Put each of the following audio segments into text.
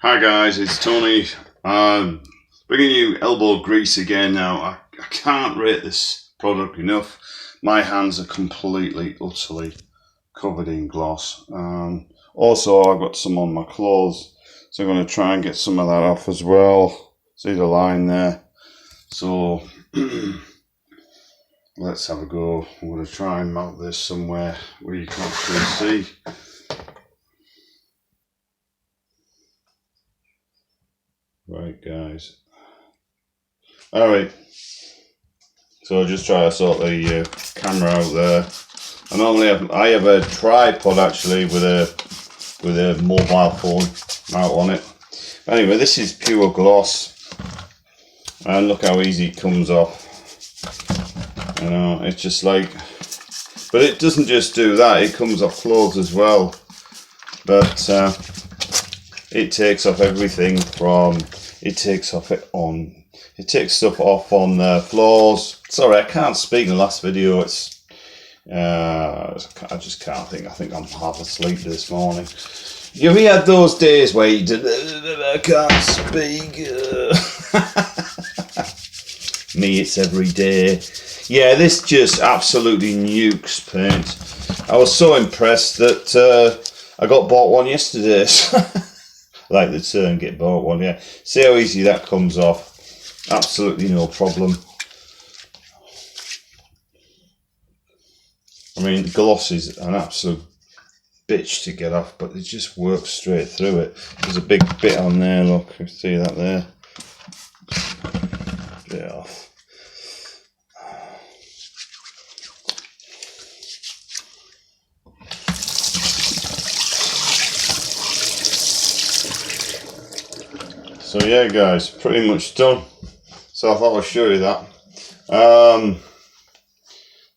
Hi guys, it's Tony. Bringing you elbow grease again now. I can't rate this product enough. My hands are completely, utterly covered in gloss. Also, I've got some on my clothes, so I'm going to try and get some of that off as well. See the line there? So, let's have a go. I'm going to try and mount this somewhere where you can actually see. Right guys, alright, so I'll just try to sort the camera out there. I have a tripod actually with a mobile phone mount on it. Anyway, this is pure gloss and look how easy it comes off. You know, it's just like, but it doesn't just do that, it comes off clothes as well. But it takes off everything from, it takes stuff off on the floors. Sorry, I can't speak in the last video. It's, I just can't think. I think I'm half asleep this morning. You ever had those days where you did, I can't speak? Me, it's every day. Yeah, this just absolutely nukes paint. I was so impressed that I got bought one yesterday. Like the term, get bought one, yeah. See how easy that comes off. Absolutely no problem. I mean, gloss is an absolute bitch to get off, but it just works straight through it. There's a big bit on there, look, you see that there? Get it off. So yeah guys, pretty much done. So I thought I'd show you that. The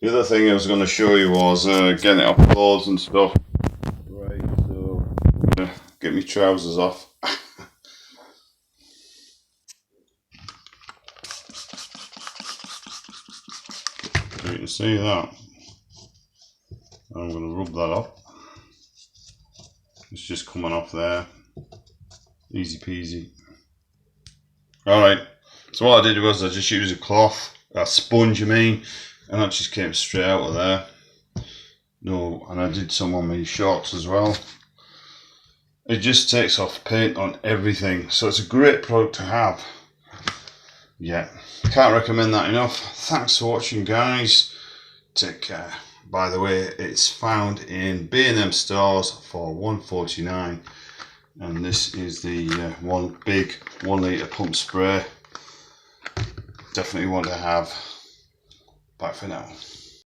other thing I was going to show you was getting it off clothes and stuff. Right, so I'm going to get my trousers off. So you can see that. I'm going to rub that up. It's just coming off there. Easy peasy. Alright, so what I did was I just used a sponge I mean, and that just came straight out of there. No, and I did some on my shorts as well. It just takes off paint on everything, so it's a great product to have. Yeah, can't recommend that enough. Thanks for watching guys, take care. By the way, it's found in B&M stores for $1.49. And this is the one big 1 litre pump spray. Definitely want to have. Bye for now.